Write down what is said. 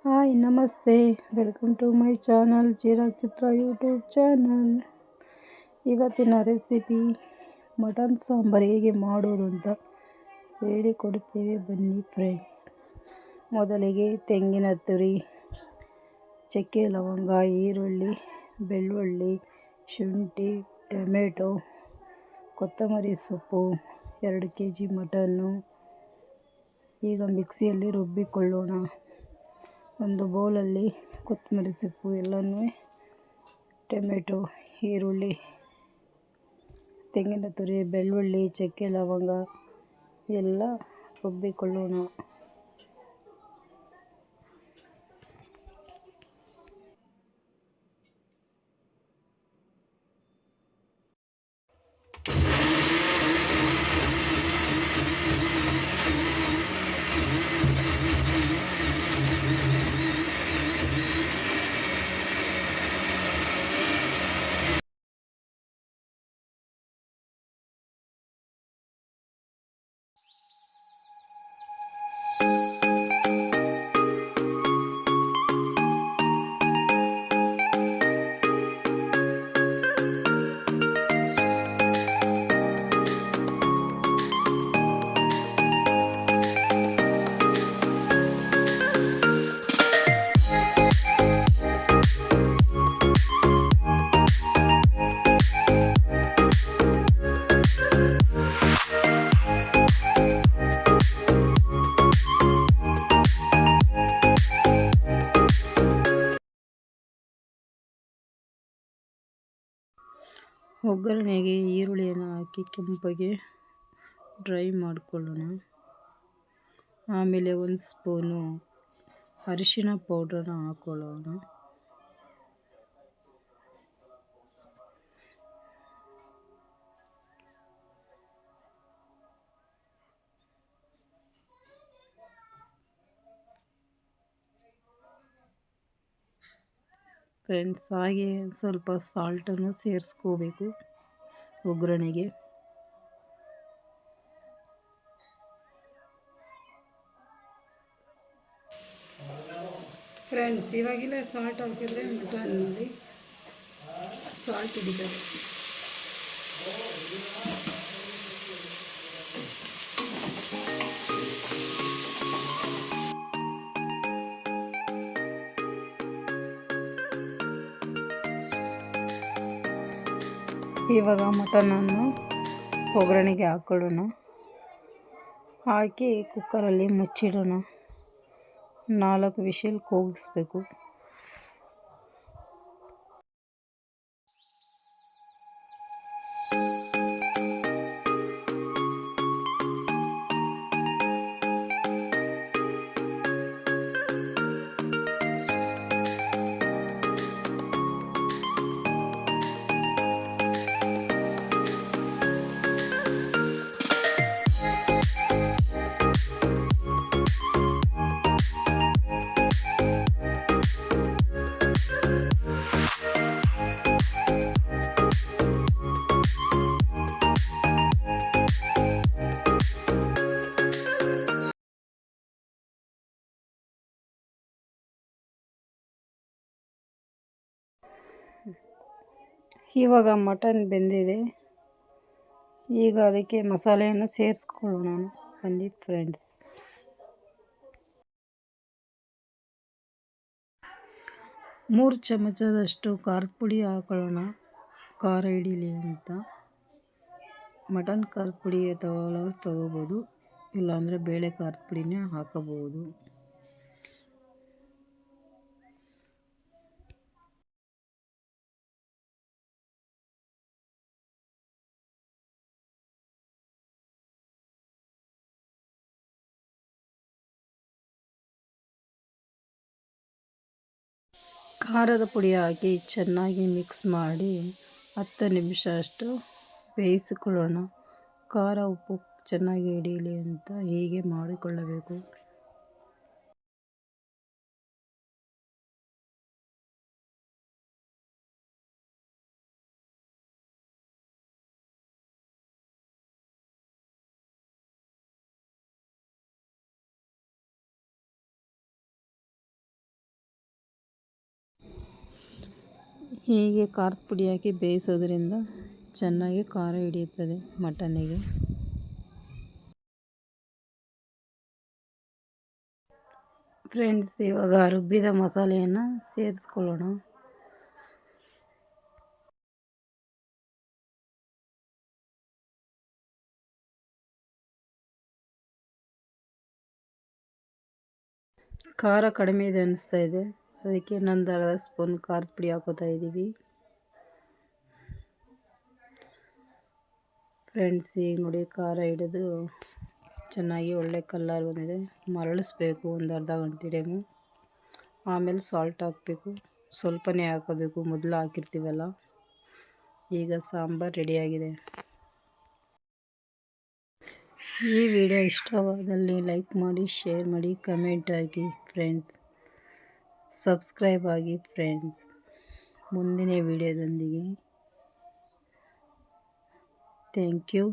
Hi ನಮಸ್ತೆ, welcome to my channel Chirag Chitra YouTube channel. ಇವತ್ತಿನ recipe mutton sambar ಹೇಗೆ ಮಾಡೋದು ಅಂತ ಹೇಳಿಕೊಡುತ್ತೇವೆ, ಬನ್ನಿ ಫ್ರೆಂಡ್ಸ್. ಮೊದಲಿಗೆ ತೆಂಗಿನ ತುರಿ, ಚಕ್ಕೆ ಲವಂಗ, ಈರುಳ್ಳಿ, ಬೆಳ್ಳುಳ್ಳಿ, ಶುಂಠಿ, ಟೊಮೆಟೊ, ಕೊತ್ತಂಬರಿ ಸೊಪ್ಪು, 2 kg ಮಟನ್ನು ಈಗ ಮಿಕ್ಸಿಯಲ್ಲಿ ರುಬ್ಬಿಕೊಳ್ಳೋಣ. ಒಂದು ಬೌಲಲ್ಲಿ ಕೊತ್ತಂಬರಿ ಸೊಪ್ಪು ಎಲ್ಲನೂ, ಟೊಮೆಟೊ, ಈರುಳ್ಳಿ, ತೆಂಗಿನ ತುರಿ, ಬೆಳ್ಳುಳ್ಳಿ, ಚಕ್ಕೆ ಲವಂಗ ಎಲ್ಲ ರುಬ್ಬಿಕೊಳ್ಳೋಣ. ಒಗ್ಗರಣೆಗೆ ಈರುಳ್ಳಿಯನ್ನು ಹಾಕಿ ಕೆಂಪಗೆ ಡ್ರೈ ಮಾಡಿಕೊಳ್ಳೋಣ. ಆಮೇಲೆ 1 ಸ್ಪೂನು ಅರಿಶಿನ ಪೌಡ್ರನ್ನ ಹಾಕೊಳ್ಳೋಣ. ಫ್ರೆಂಡ್ಸ್, ಹಾಗೆ ಸ್ವಲ್ಪ ಸಾಲ್ಟನ್ನು ಸೇರಿಸ್ಕೋಬೇಕು ಒಗ್ಗರಣೆಗೆ. ಫ್ರೆಂಡ್ಸ್, ಇವಾಗಿಲ್ಲ ಸಾಲ್ಟ್ ಹಾಕಿದರೆ ಮಟನ್ನಲ್ಲಿ ಸಾಲ್ಟ್ ಹಿಡಿತದೆ. ಇವಾಗ ಮಟನನ್ನು ಒಗ್ಗರಣೆಗೆ ಹಾಕೊಳ್ಳೋಣ. ಹಾಕಿ ಕುಕ್ಕರಲ್ಲಿ ಮುಚ್ಚಿಡೋಣ. 4 ವಿಷಲ್ ಕೂಗಿಸ್ಬೇಕು. ಇವಾಗ ಮಟನ್ ಬೆಂದಿದೆ. ಈಗ ಅದಕ್ಕೆ ಮಸಾಲೆಯನ್ನು ಸೇರಿಸ್ಕೊಳ್ಳೋಣ. ಬನ್ನಿ ಫ್ರೆಂಡ್ಸ್. 3 ಚಮಚದಷ್ಟು ಖಾರದ ಪುಡಿ ಹಾಕೊಳ್ಳೋಣ, ಖಾರ ಹಿಡೀಲಿ ಅಂತ. ಮಟನ್ ಖಾರದ ಪುಡಿ ತಗೋಬೋದು, ಇಲ್ಲಾಂದರೆ ಬೇಳೆ ಖಾರದ ಪುಡಿನೇ ಹಾಕಬಹುದು. ಖಾರದ ಪುಡಿ ಹಾಕಿ ಚೆನ್ನಾಗಿ ಮಿಕ್ಸ್ ಮಾಡಿ 10 ನಿಮಿಷ ಅಷ್ಟು ಬೇಯಿಸಿಕೊಳ್ಳೋಣ. ಖಾರ ಉಪ್ಪು ಚೆನ್ನಾಗಿ ಹಿಡೀಲಿ ಅಂತ ಹೀಗೆ ಮಾಡಿಕೊಳ್ಳಬೇಕು. ಹೀಗೆ ಖಾರದ ಪುಡಿ ಹಾಕಿ ಬೇಯಿಸೋದ್ರಿಂದ ಚೆನ್ನಾಗಿ ಖಾರ ಹಿಡಿಯುತ್ತದೆ ಮಟನ್ನಿಗೆ. ಫ್ರೆಂಡ್ಸ್, ಇವಾಗ ರುಬ್ಬಿದ ಮಸಾಲೆಯನ್ನು ಸೇರಿಸ್ಕೊಳ್ಳೋಣ. ಖಾರ ಕಡಿಮೆ ಇದೆ ಅನಿಸ್ತಾ ಇದೆ, ಅದಕ್ಕೆ ಇನ್ನೊಂದು ಅರ್ಧ ಸ್ಪೂನ್ ಖಾರದ ಪುಡಿ ಹಾಕೋತಾ ಇದ್ದೀವಿ. ಫ್ರೆಂಡ್ಸ್, ಈಗ ನೋಡಿ ಖಾರ ಹಿಡಿದು ಚೆನ್ನಾಗಿ ಒಳ್ಳೆ ಕಲರ್ ಬಂದಿದೆ. ಮರಳಿಸ್ಬೇಕು ಒಂದು ಅರ್ಧ ಗಂಟೆ ಟೈಮು. ಆಮೇಲೆ ಸಾಲ್ಟ್ ಹಾಕಬೇಕು, ಸ್ವಲ್ಪನೇ ಹಾಕೋಬೇಕು, ಮೊದಲು ಹಾಕಿರ್ತೀವಲ್ಲ. ಈಗ ಸಾಂಬಾರು ರೆಡಿಯಾಗಿದೆ. ಈ ವಿಡಿಯೋ ಇಷ್ಟವಾದಲ್ಲಿ ಲೈಕ್ ಮಾಡಿ, ಶೇರ್ ಮಾಡಿ, ಕಮೆಂಟ್ ಹಾಕಿ ಫ್ರೆಂಡ್ಸ್. ಸಬ್ಸ್ಕ್ರೈಬ್ ಆಗಿ ಫ್ರೆಂಡ್ಸ್. ಮುಂದಿನ ವಿಡಿಯೋದೊಂದಿಗೆ ಥ್ಯಾಂಕ್ ಯು.